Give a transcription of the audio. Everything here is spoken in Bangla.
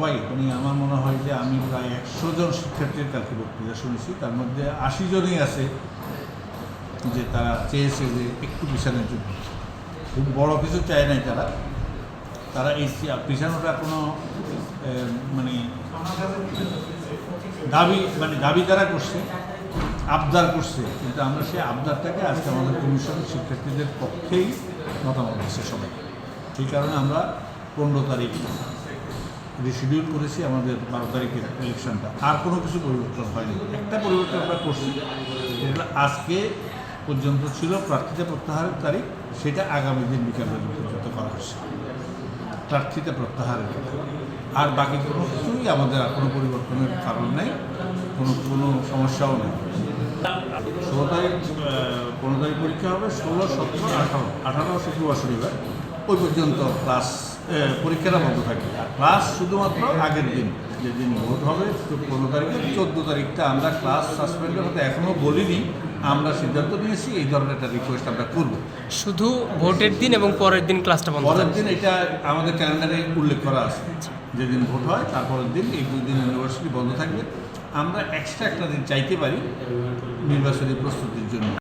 মানে আমার মনে হয় যে আমি প্রায় 100 জন শিক্ষার্থীর কালকে বক্তৃতা শুনেছি, তার মধ্যে 80 জনই আছে যে তারা চেয়েছে যে একটু পিছানোর জন্য, খুব বড় কিছু চায় নাই তারা এই পিছানোটা কোনো মানে দাবি তারা করছে, আবদার করছে, কিন্তু আমরা সেই আবদারটাকে আজকে আমাদের কমিশন শিক্ষার্থীদের পক্ষেই মতামত দিচ্ছে সবাই। সেই কারণে আমরা 15 তারিখ রিশিডিউল করেছি আমাদের 12 তারিখের ইলেকশনটা। আর কোনো কিছু পরিবর্তন হয়নি, একটা পরিবর্তন আমরা করছি, যেটা আজকে পর্যন্ত ছিল প্রার্থীতা প্রত্যাহারের তারিখ, সেটা আগামী দিন বিকালবেলা পর্যন্ত করা হচ্ছে প্রার্থীতা প্রত্যাহারের কথা। আর বাকি কোনো কিছুই আমাদের আর কোনো পরিবর্তনের কারণ নেই, কোনো সমস্যাও নেই। 16 তারিখ 15 তারিখ পরীক্ষা হবে, 16, 17, 18 শুক্রবার শনিবার ওই পর্যন্ত ক্লাস পরীক্ষাটা বন্ধ থাকবে। আর ক্লাস শুধুমাত্র আগের দিন যেদিন ভোট হবে 15 তারিখে, 14 তারিখটা আমরা ক্লাস সাসপেন্ডের কথা এখনও বলিনি, আমরা সিদ্ধান্ত নিয়েছি এই ধরনের একটা রিকোয়েস্ট আমরা করব। শুধু ভোটের দিন এবং পরের দিন ক্লাসটা বন্ধ পরের দিন এটা আমাদের ক্যালেন্ডারে উল্লেখ করা আছে, যেদিন ভোট হয় তারপরের দিন এই 2 দিন ইউনিভার্সিটি বন্ধ থাকবে। আমরা এক্সট্রা একটা দিন চাইতে পারি নির্বাচনী প্রস্তুতির জন্য।